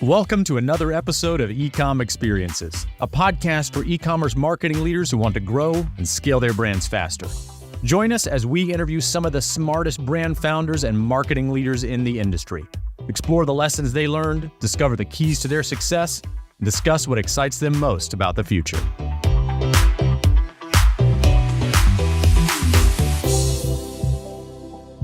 Welcome to another episode of Ecom Experiences, a podcast for e-commerce marketing leaders who want to grow and scale their brands faster. Join us as we interview some of the smartest brand founders and marketing leaders in the industry. Explore the lessons they learned, discover the keys to their success, and discuss what excites them most about the future.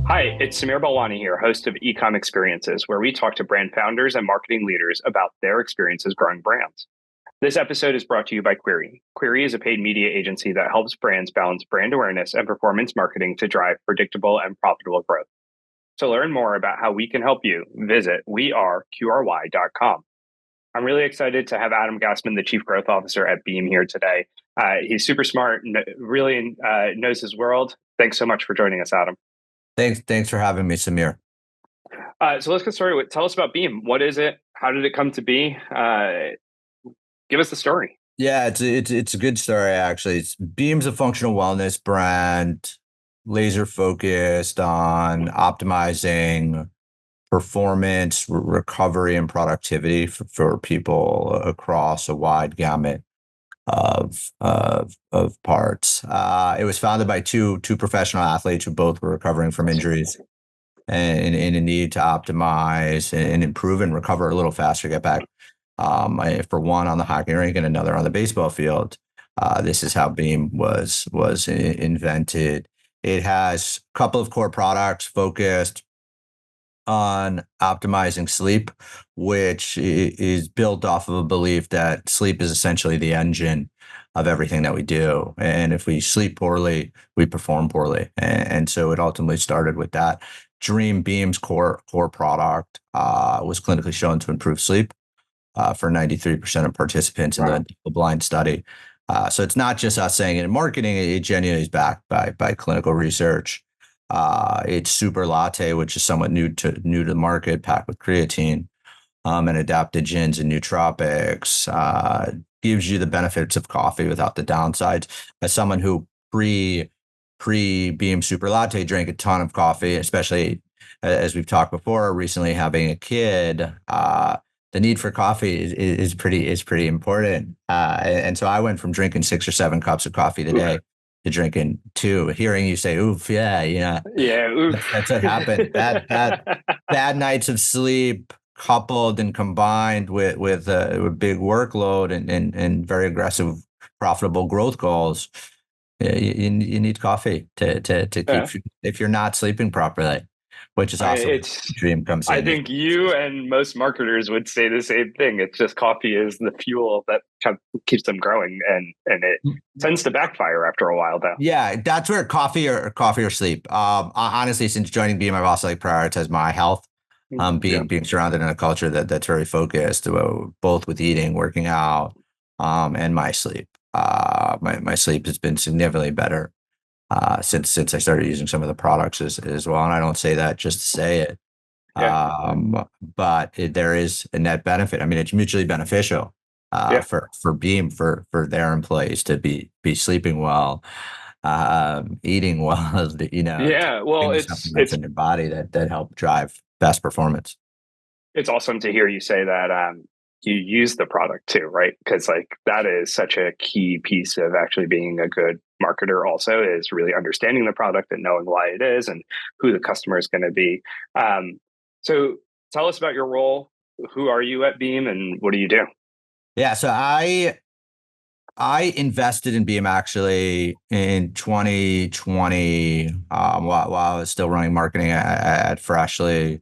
Hi, it's Samir Balwani here, host of Ecom Experiences, where we talk to brand founders and marketing leaders about their experiences growing brands. This episode is brought to you by Query. Query is a paid media agency that helps brands balance brand awareness and performance marketing to drive predictable and profitable growth. To learn more about how we can help you, visit weareqry.com. I'm really excited to have Adam Gassman, the Chief Growth Officer at Beam, here today. He's super smart and really knows his world. Thanks so much for joining us, Adam. Thanks for having me, Samir. So let's get started with, tell us about Beam. What is it? How did it come to be? Give us the story. Yeah, it's a good story, actually. Beam's a functional wellness brand, laser focused on optimizing performance, recovery, and productivity for people across a wide gamut of parts. It was founded by two professional athletes who both were recovering from injuries and in a need to optimize and improve and recover a little faster, get back. For one on the hockey rink and another on the baseball field. This is how Beam was invented. It has a couple of core products focused on optimizing sleep, which is built off of a belief that sleep is essentially the engine of everything that we do. And if we sleep poorly, we perform poorly. And so it ultimately started with that. Dream Beam's core product was clinically shown to improve sleep for 93% of participants in the blind study. So it's not just us saying it in marketing, it genuinely is backed by clinical research. It's super latte, which is somewhat new to the market, packed with creatine and adaptogens and nootropics. Gives you the benefits of coffee without the downsides. As someone who pre Beam Super Latte drank a ton of coffee, especially as we've talked before, recently having a kid, the need for coffee is pretty important. And so I went from drinking 6 or 7 cups of coffee today to drinking 2. Hearing you say, oof, yeah. Oof. That's what happened. Bad nights of sleep coupled and combined with big workload and very aggressive, profitable growth goals. You need coffee to keep, if you're not sleeping properly, which is also dream comes in. I think you and most marketers would say the same thing. It's just coffee is the fuel that keeps them growing, and it tends to backfire after a while, though. Yeah, that's where coffee or sleep. Honestly, since joining Beam, I've also prioritized my health. Being surrounded in a culture that's very focused, both with eating, working out, and my sleep. My sleep has been significantly better since I started using some of the products as well. And I don't say that just to say it, but there is a net benefit. I mean, it's mutually beneficial for Beam, for their employees to be sleeping well, eating well. Well, it's in your body that help drive best performance. It's awesome to hear you say that. You use the product too, right? Because that is such a key piece of actually being a good marketer also, is really understanding the product and knowing why it is and who the customer is going to be. So tell us about your role. Who are you at Beam and what do you do? Yeah, so I invested in Beam actually in 2020 while I was still running marketing at Freshly.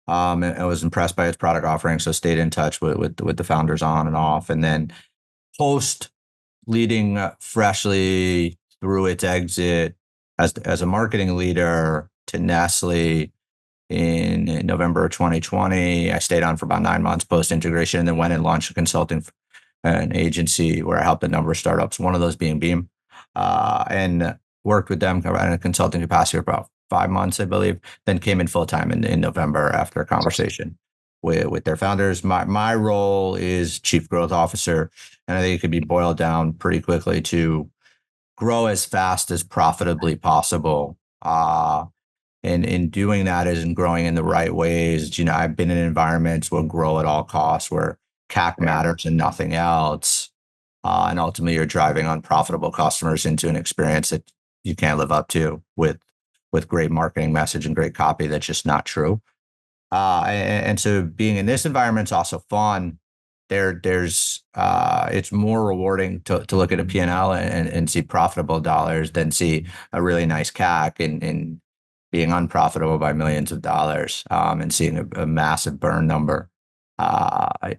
And I was impressed by its product offering, so stayed in touch with the founders on and off. And then post leading Freshly through its exit as a marketing leader to Nestle in November of 2020, I stayed on for about 9 months post integration, and then went and launched an agency where I helped a number of startups, one of those being Beam, and worked with them in a consulting capacity for about 5 months, I believe, then came in full time in November after a conversation with their founders. My role is Chief Growth Officer, and I think it could be boiled down pretty quickly to grow as fast as profitably possible And in doing that isn't growing in the right ways. I've been in environments where grow at all costs, where CAC Yeah. matters and nothing else. And ultimately you're driving unprofitable customers into an experience that you can't live up to with great marketing message and great copy. That's just not true. And so being in this environment is also fun. It's more rewarding to look at a P&L and see profitable dollars than see a really nice CAC and being unprofitable by millions of dollars, and seeing a massive burn number.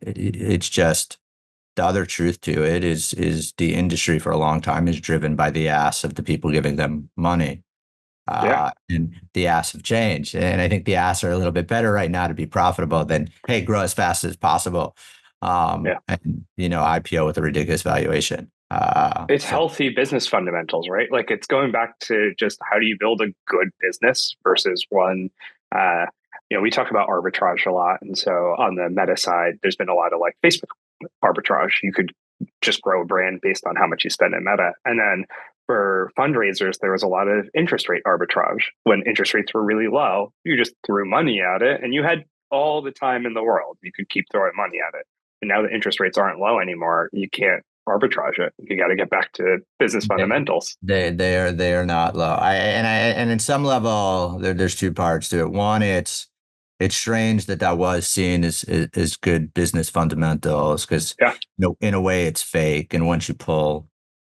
It's just the other truth to it is the industry for a long time is driven by the ass of the people giving them money. Yeah. And the asks have changed. And I think the asks are a little bit better right now to be profitable than, hey, grow as fast as possible. Yeah. And, IPO with a ridiculous valuation. It's So healthy business fundamentals, right? Like it's going back to just how do you build a good business versus one. Uh, we talk about arbitrage a lot, and so on the meta side, there's been a lot of like Facebook arbitrage. You could just grow a brand based on how much you spend in meta, and then for fundraisers, there was a lot of interest rate arbitrage. When interest rates were really low, you just threw money at it, and you had all the time in the world. You could keep throwing money at it. And now that interest rates aren't low anymore, you can't arbitrage it. You got to get back to business they, fundamentals. they are not low. And in some level, there's two parts to it. One, it's strange that was seen as good business fundamentals because Yeah. in a way it's fake. And once you pull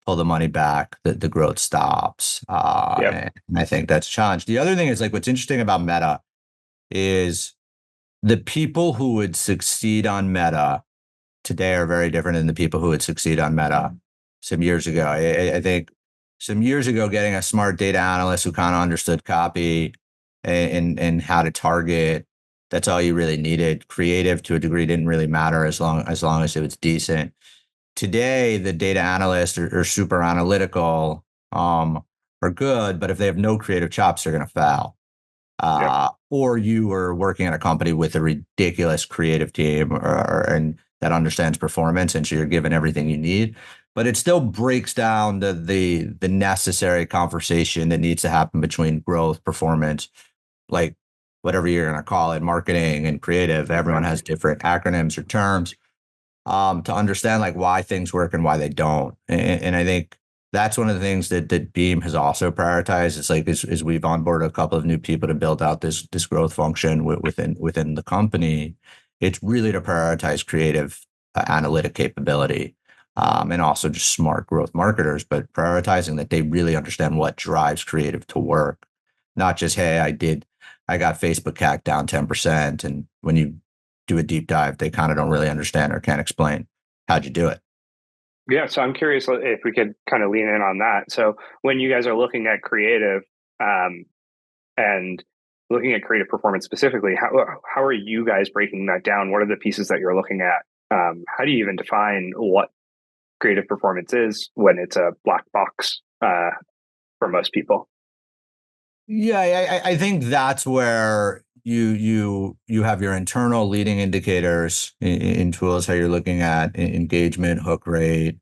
the money back, the growth stops. Yep. And I think that's challenged. The other thing is like what's interesting about Meta is the people who would succeed on Meta today are very different than the people who would succeed on Meta some years ago. I think some years ago, getting a smart data analyst who kind of understood copy and how to target, that's all you really needed. Creative to a degree didn't really matter as long as it was decent. Today, the data analysts are super analytical, are good, but if they have no creative chops, they're going to fail. Yep. Or you are working at a company with a ridiculous creative team and that understands performance, and so you're given everything you need. But it still breaks down the necessary conversation that needs to happen between growth, performance, like whatever you're going to call it, marketing and creative. Everyone Right. has different acronyms or terms, to understand like why things work and why they don't. And I think that's one of the things that Beam has also prioritized. It's like as we've onboarded a couple of new people to build out this growth function within the company. It's really to prioritize creative, analytic capability, and also just smart growth marketers, but prioritizing that they really understand what drives creative to work, not just, hey, I got Facebook CAC down 10%, and when you do a deep dive, they kind of don't really understand or can't explain how'd you do it. Yeah. So I'm curious if we could kind of lean in on that. So when you guys are looking at creative, and looking at creative performance specifically, how are you guys breaking that down? What are the pieces that you're looking at? How do you even define what creative performance is when it's a black box for most people? Yeah, I think that's where you have your internal leading indicators in tools, how you're looking at engagement, hook rate,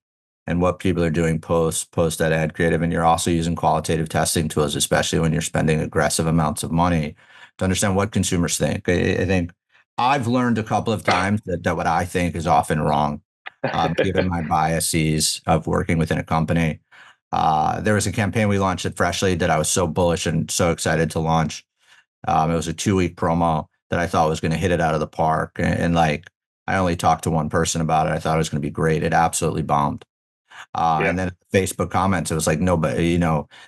and what people are doing post that ad creative. And you're also using qualitative testing tools, especially when you're spending aggressive amounts of money to understand what consumers think. I think I've learned a couple of times that what I think is often wrong, given my biases of working within a company. There was a campaign we launched at Freshly that I was so bullish and so excited to launch. It was a 2-week promo that I thought was going to hit it out of the park. And like, I only talked to one person about it. I thought it was going to be great. It absolutely bombed. Yeah. And then Facebook comments, it was like, nobody,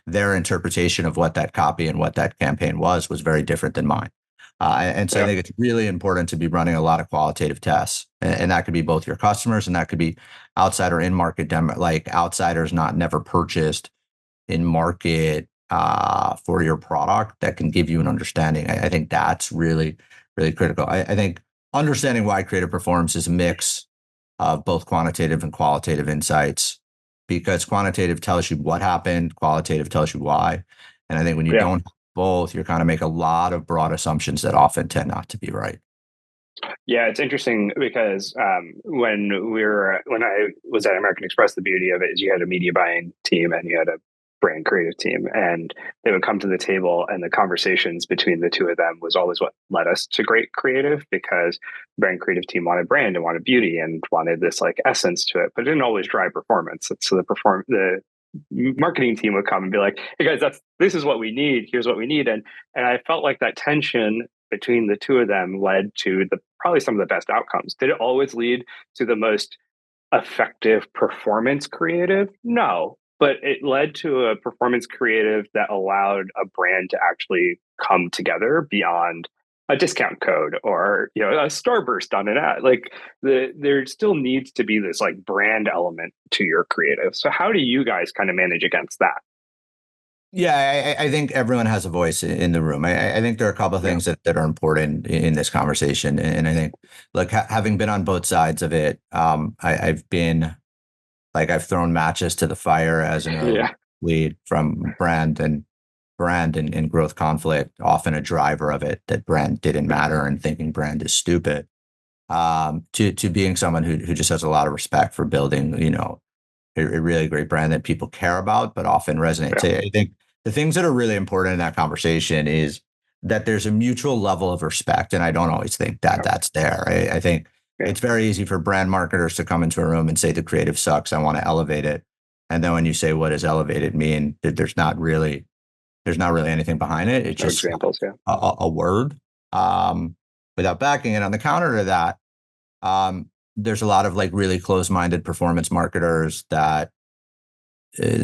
their interpretation of what that copy and what that campaign was very different than mine. And so I Yeah. think it's really important to be running a lot of qualitative tests. And that could be both your customers and that could be outside or in market demo, like outsiders not never purchased in market, for your product that can give you an understanding. I think that's really, really critical. I think understanding why creative performs is a mix of both quantitative and qualitative insights, because quantitative tells you what happened, qualitative tells you why. And I think when you Yeah. don't have both, you're kind of make a lot of broad assumptions that often tend not to be right. Yeah, it's interesting because when I was at American Express, the beauty of it is you had a media buying team and you had a brand creative team, and they would come to the table, and the conversations between the two of them was always what led us to great creative, because brand creative team wanted brand and wanted beauty and wanted this like essence to it, but it didn't always drive performance. So the marketing team would come and be like, hey guys, this is what we need, here's what we need. And I felt like that tension between the two of them led to the probably some of the best outcomes. Did it always lead to the most effective performance creative? No, but it led to a performance creative that allowed a brand to actually come together beyond a discount code or a starburst on an ad. Like there still needs to be this like brand element to your creative. So how do you guys kind of manage against that? Yeah, I think everyone has a voice in the room. I think there are a couple of Yeah. things that are important in this conversation. And I think, like, having been on both sides of it, I've been like, I've thrown matches to the fire as an early Yeah. lead from brand and growth conflict, often a driver of it, that brand didn't matter and thinking brand is stupid, to being someone who just has a lot of respect for building, a really great brand that people care about, but often resonates. Yeah. I think the things that are really important in that conversation is that there's a mutual level of respect. And I don't always think that Yeah. that's there. I think Yeah. it's very easy for brand marketers to come into a room and say the creative sucks, I want to elevate it. And then when you say, what does elevated mean? There's not really anything behind it. It's No just examples. Yeah. a word, without backing it. On the counter to that, there's a lot of like really close-minded performance marketers that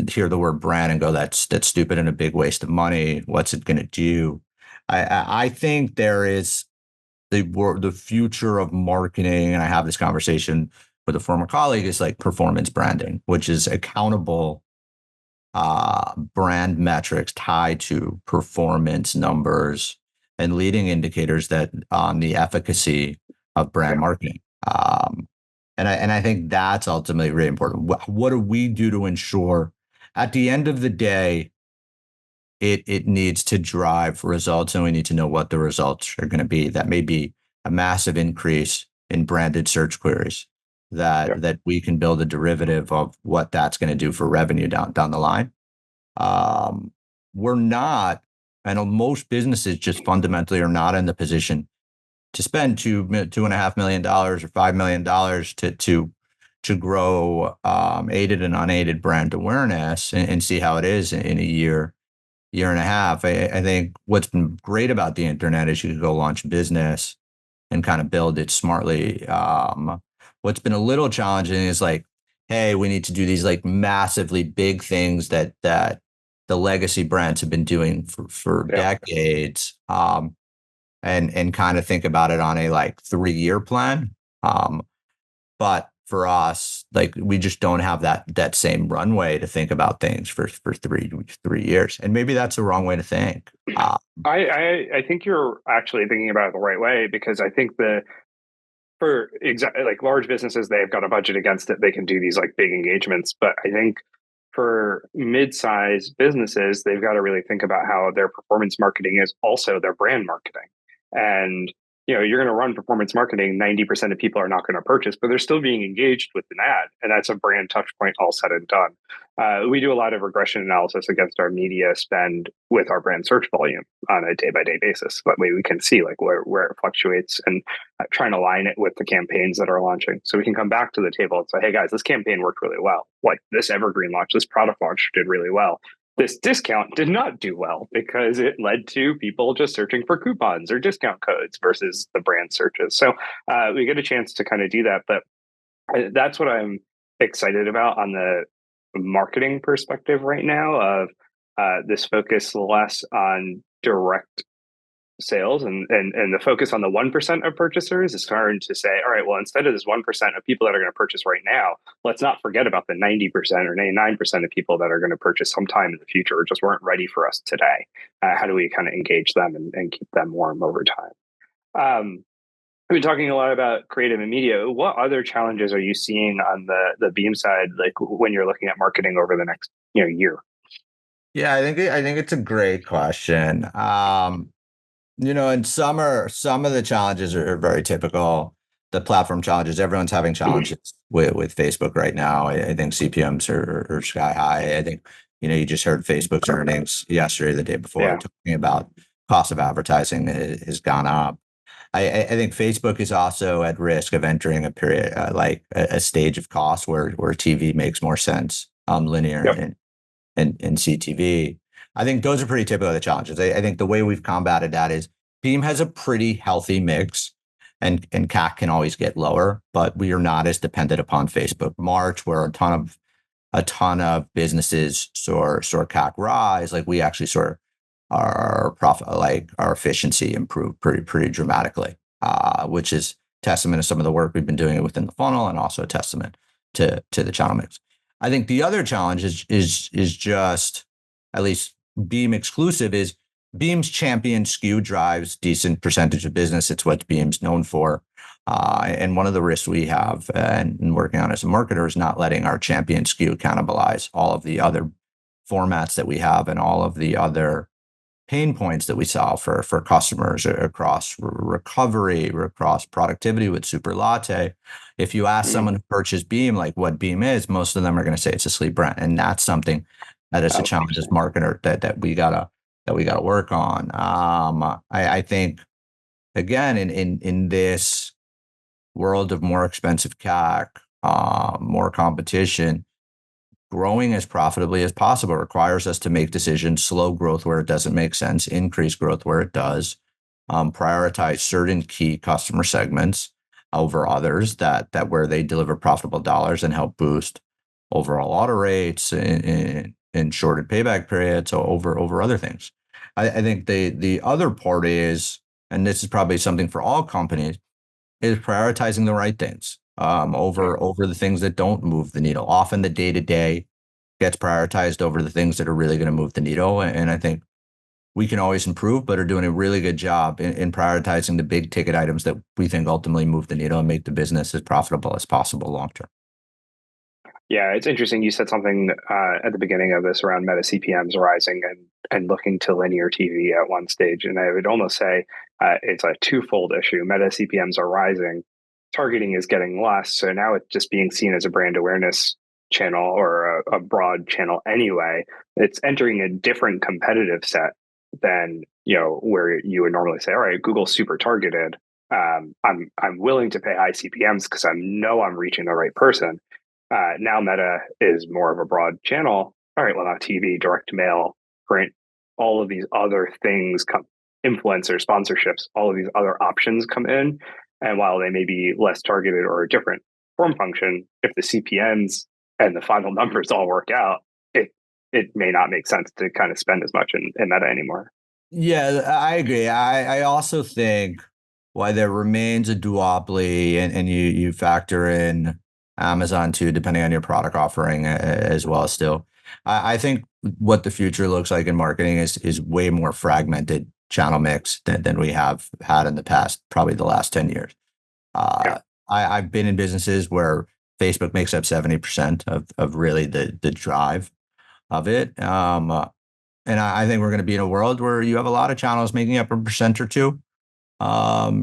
hear the word brand and go, that's stupid and a big waste of money. What's it going to do? I think there is the future of marketing, and I have this conversation with a former colleague, is like performance branding, which is accountable brand metrics tied to performance numbers and leading indicators that on the efficacy of brand Yeah. marketing. And I think that's ultimately really important. What do we do to ensure at the end of the day, it needs to drive results, and we need to know what the results are going to be. That may be a massive increase in branded search queries, Yeah. that we can build a derivative of what that's going to do for revenue down the line. We're not, I know most businesses just fundamentally are not in the position to spend $2.5 million or $5 million to grow aided and unaided brand awareness, and see how it is in a year and a half. I think what's been great about the internet is you can go launch a business and kind of build it smartly. What's been a little challenging is like, hey, we need to do these like massively big things that the legacy brands have been doing for Yeah. decades, and kind of think about it on a like 3-year plan. But for us, like, we just don't have that same runway to think about things for 3 years, and maybe that's the wrong way to think. I think you're actually thinking about it the right way, because I think for exactly like large businesses, they've got a budget against it. They can do these like big engagements. But I think for mid-sized businesses, they've got to really think about how their performance marketing is also their brand marketing. And you're going to run performance marketing. 90% of people are not going to purchase, but they're still being engaged with an ad, and that's a brand touch point all said and done. We do a lot of regression analysis against our media spend with our brand search volume on a day-by-day basis. That way we can see like where it fluctuates, and try and align it with the campaigns that are launching. So we can come back to the table and say, hey guys, this campaign worked really well. Like this evergreen launch, this product launch did really well. This discount did not do well because it led to people just searching for coupons or discount codes versus the brand searches. So we get a chance to kind of do that. But that's what I'm excited about on the marketing perspective right now, of this focus less on direct sales, and the focus on the 1% of purchasers is starting to say, all right, well, instead of this 1% of people that are going to purchase right now, let's not forget about the 90% or 99% of people that are going to purchase sometime in the future or just weren't ready for us today. How do we kind of engage them and keep them warm over time? We've been talking a lot about creative and media. What other challenges are you seeing on the Beam side, like when you're looking at marketing over the next year? Yeah, I think it's a great question. And some of the challenges are very typical. The platform challenges, everyone's having challenges with Facebook right now. I think CPMs are sky high. I think You just heard Facebook's earnings yesterday, the day before, Yeah. talking about cost of advertising has gone up. I think Facebook is also at risk of entering a period like a stage of cost where TV makes more sense, linear Yep. and CTV. I think those are pretty typical of the challenges. I think the way we've combated that is Beam has a pretty healthy mix, and CAC can always get lower, but we are not as dependent upon Facebook March, where a ton of businesses saw CAC rise. Like we actually saw our profit, like our efficiency improve pretty dramatically, which is testament to some of the work we've been doing within the funnel, and also a testament to the channel mix. I think the other challenge is just, at least Beam exclusive, is Beam's champion SKU drives decent percentage of business. It's what Beam's known for. And one of the risks we have and working on as a marketer is not letting our champion SKU cannibalize all of the other formats that we have and all of the other pain points that we solve for customers across recovery, across productivity with Super Latte. If you ask someone who purchased Beam, like what Beam is, most of them are going to say it's a sleep brand. And that's something that is a challenge as marketer that we gotta work on. I think, again, in this world of more expensive CAC, more competition, growing as profitably as possible requires us to make decisions, slow growth where it doesn't make sense, increase growth where it does, prioritize certain key customer segments over others that where they deliver profitable dollars and help boost overall order rates and shorted payback periods over other things. I think the other part is, and this is probably something for all companies, is prioritizing the right things over the things that don't move the needle. Often the day-to-day gets prioritized over the things that are really going to move the needle. And I think we can always improve, but are doing a really good job in prioritizing the big ticket items that we think ultimately move the needle and make the business as profitable as possible long term. Yeah, it's interesting. You said something at the beginning of this around meta CPMs rising and looking to linear TV at one stage. And I would almost say it's a twofold issue. Meta CPMs are rising, targeting is getting less. So now it's just being seen as a brand awareness channel or a broad channel anyway. It's entering a different competitive set than where you would normally say, all right, Google's super targeted. I'm willing to pay high CPMs because I know I'm reaching the right person. Now Meta is more of a broad channel. All right, well, now TV, direct mail, print, all of these other things come, influencer sponsorships, all of these other options come in. And while they may be less targeted or a different form function, if the CPMs and the final numbers all work out, it may not make sense to kind of spend as much in Meta anymore. Yeah, I agree. I also think why there remains a duopoly, and you factor in Amazon too, depending on your product offering as well. Still, I think what the future looks like in marketing is way more fragmented channel mix than we have had in the past, probably the last 10 years. Yeah. I've been in businesses where Facebook makes up 70% of really the drive of it. And I think we're going to be in a world where you have a lot of channels making up 1% or 2.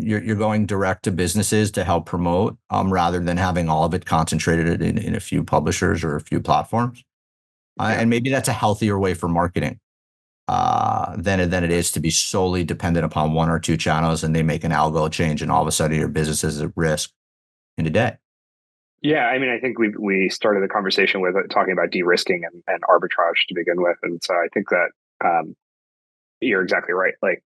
You're going direct to businesses to help promote, rather than having all of it concentrated in a few publishers or a few platforms. And maybe that's a healthier way for marketing than it is to be solely dependent upon 1 or 2 channels, and they make an algo change, and all of a sudden your business is at risk in a day. Yeah, I mean, I think we started the conversation with talking about de-risking and arbitrage to begin with, and so I think that you're exactly right. Like,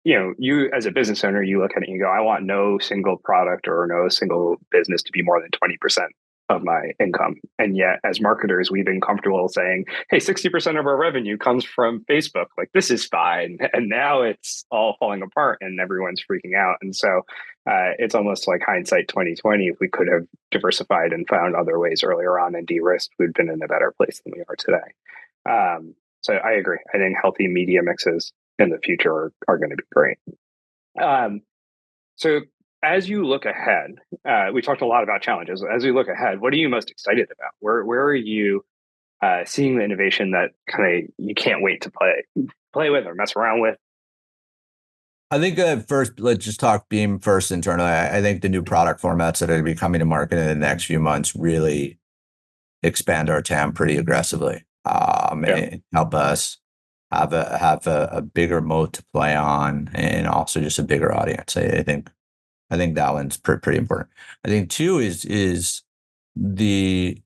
you as a business owner, you look at it and you go, I want no single product or no single business to be more than 20% of my income. And yet, as marketers, we've been comfortable saying, hey, 60% of our revenue comes from Facebook. Like, this is fine. And now it's all falling apart and everyone's freaking out. And so it's almost like hindsight 2020. If we could have diversified and found other ways earlier on and de-risked, we'd been in a better place than we are today. So I agree. I think healthy media mixes in the future are going to be great. So as you look ahead, we talked a lot about challenges. As you look ahead, what are you most excited about? Where are you seeing the innovation that kind of you can't wait to play with or mess around with? I think first, let's just talk Beam first internally. I think the new product formats that are going to be coming to market in the next few months really expand our TAM pretty aggressively. Yeah. and help us have a bigger moat to play on, and also just a bigger audience. I think that one's pretty important. I think two is the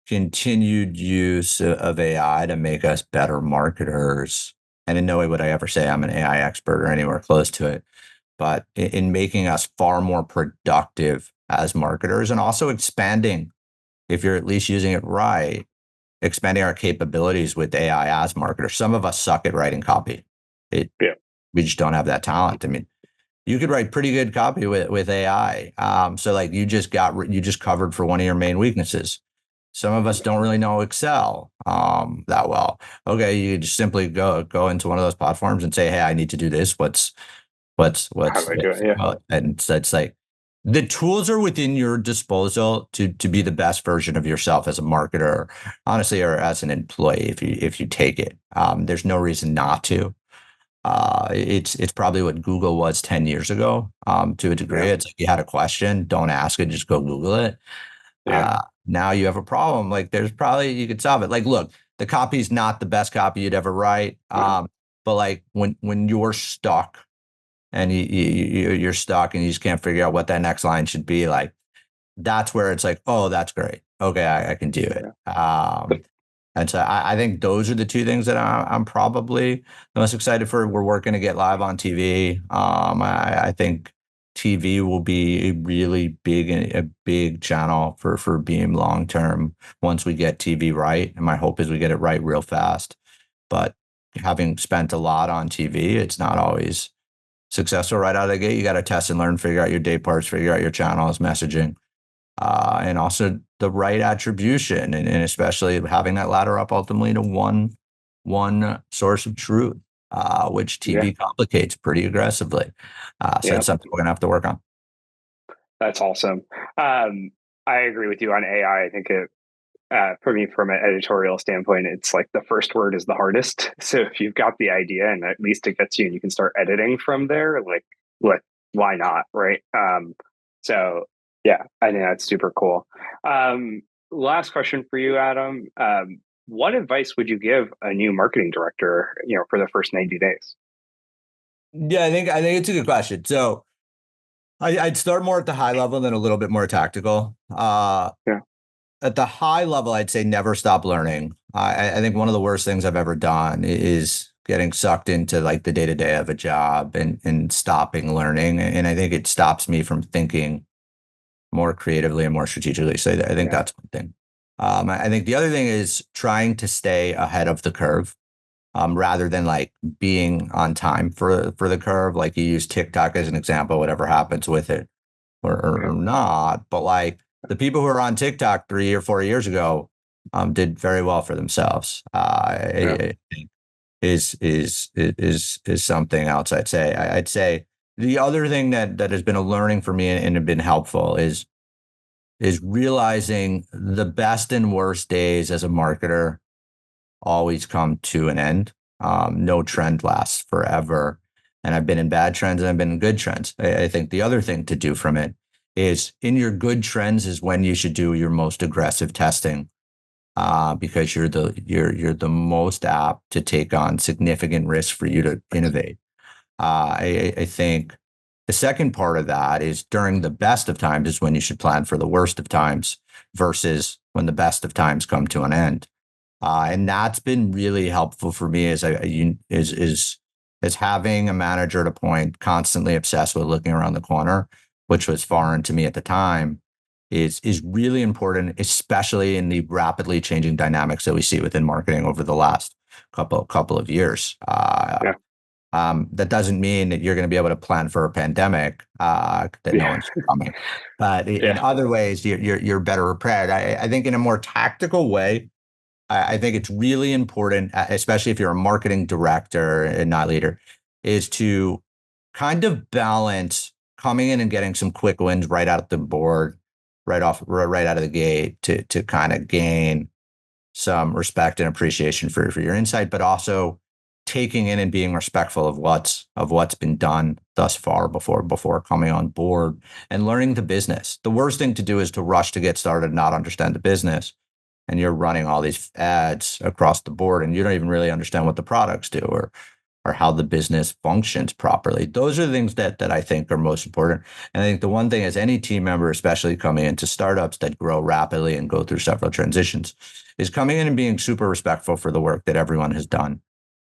continued use of AI to make us better marketers. And in no way would I ever say I'm an AI expert or anywhere close to it, but in making us far more productive as marketers, and also expanding, if you're at least using it right, expanding our capabilities with AI as marketers. Some of us suck at writing copy. It Yeah. We just don't have that talent. I mean, you could write pretty good copy with AI. So like you just covered for one of your main weaknesses. Some of us don't really know Excel that well. Okay, you just simply go into one of those platforms and say, "Hey, I need to do this. How do I do it? Yeah. And so it's like the tools are within your disposal to be the best version of yourself as a marketer, honestly, or as an employee if you take it. There's no reason not to. It's probably what Google was 10 years ago, to a degree. Yeah. It's like you had a question, don't ask it, just go Google it. Yeah. Now you have a problem. Like there's probably you could solve it. Like, look, the copy's not the best copy you'd ever write. No. But like when you're stuck and you're stuck and you just can't figure out what that next line should be, like that's where it's like, oh, that's great. Okay, I can do it. Yeah. And so I think those are the two things that I'm probably the most excited for. We're working to get live on TV. I think TV will be a really big channel for Beam long term once we get TV right. And my hope is we get it right real fast. But having spent a lot on TV, it's not always successful right out of the gate. You got to test and learn, figure out your day parts, figure out your channels, messaging, and also the right attribution, and especially having that ladder up ultimately to one source of truth, which Yeah. TV complicates pretty aggressively. So Yeah. it's something we're gonna have to work on. That's awesome. I agree with you on AI. I think it, for me, from an editorial standpoint, it's like the first word is the hardest. So if you've got the idea and at least it gets you and you can start editing from there, like why not? Right. So yeah, I think that's super cool. Last question for you, Adam. What advice would you give a new marketing director, for the first 90 days? Yeah, I think it's a good question. So I'd start more at the high level, then a little bit more tactical. Yeah. At the high level, I'd say never stop learning. I think one of the worst things I've ever done is getting sucked into like the day to day of a job and stopping learning. And I think it stops me from thinking more creatively and more strategically. So I think Yeah. that's one thing. I think the other thing is trying to stay ahead of the curve, rather than like being on time for the curve. Like you use TikTok as an example, whatever happens with it or Yeah. not. But like the people who are on TikTok 3 or 4 years ago, did very well for themselves. Yeah. I think is something else. I'd say the other thing that has been a learning for me and have been helpful is realizing the best and worst days as a marketer always come to an end. No trend lasts forever. And I've been in bad trends and I've been in good trends. I think the other thing to do from it is in your good trends is when you should do your most aggressive testing, because you're the most apt to take on significant risk for you to innovate. I think the second part of that is during the best of times is when you should plan for the worst of times versus when the best of times come to an end. And that's been really helpful for me as having a manager at a point constantly obsessed with looking around the corner, which was foreign to me at the time, is really important, especially in the rapidly changing dynamics that we see within marketing over the last couple of years. Yeah. That doesn't mean that you're going to be able to plan for a pandemic, that no Yeah. one's coming, but in Yeah. other ways, you're better prepared. I think in a more tactical way, I think it's really important, especially if you're a marketing director and not leader, is to kind of balance coming in and getting some quick wins right out the board, right out of the gate to kind of gain some respect and appreciation for your insight, but also taking in and being respectful of what's been done thus far before coming on board and learning the business. The worst thing to do is to rush to get started, not understand the business. and you're running all these ads across the board and you don't even really understand what the products do or how the business functions properly. Those are the things that I think are most important. And I think the one thing as any team member, especially coming into startups that grow rapidly and go through several transitions, is coming in and being super respectful for the work that everyone has done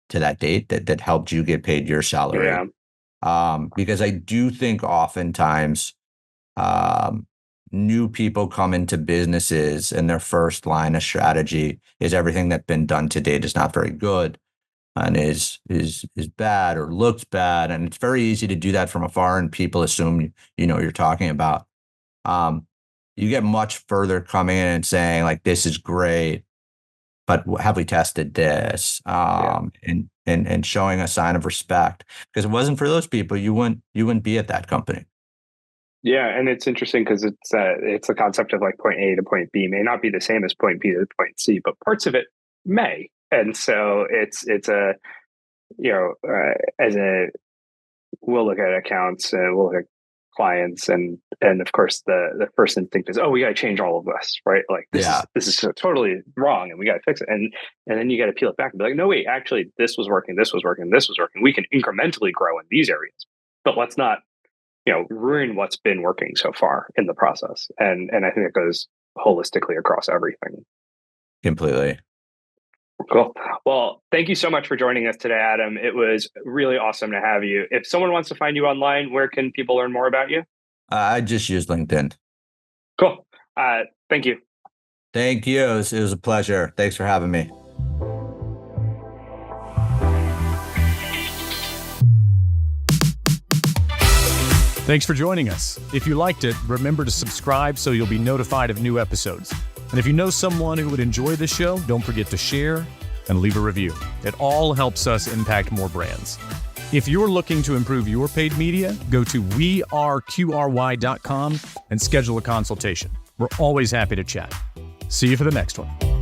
to that date that helped you get paid your salary. Because I do think oftentimes new people come into businesses and their first line of strategy is everything that's been done to date is not very good and is bad or looks bad. And it's very easy to do that from afar and people assume you know what you're talking about. You get much further coming in and saying like, this is great, but have we tested this? And showing a sign of respect, because if it wasn't for those people, you wouldn't be at that company. Yeah, and it's interesting because it's the concept of like point A to point B may not be the same as point B to point C, but parts of it may. And so it's a, you know, we'll look at accounts and we'll look at clients and of course the first instinct is, oh, we got to change all of this, right? Like this is totally wrong and we got to fix it. And then you got to peel it back and be like, no, wait, actually this was working. We can incrementally grow in these areas, but let's not, you know, ruin what's been working so far in the process. And I think it goes holistically across everything. Completely. Cool. Well, thank you so much for joining us today, Adam. It was really awesome to have you. If someone wants to find you online, where can people learn more about you? I just use LinkedIn. Cool. Thank you. Thank you. It was a pleasure. Thanks for having me. Thanks for joining us. If you liked it, remember to subscribe so you'll be notified of new episodes. And if you know someone who would enjoy this show, don't forget to share and leave a review. It all helps us impact more brands. If you're looking to improve your paid media, go to weareqry.com and schedule a consultation. We're always happy to chat. See you for the next one.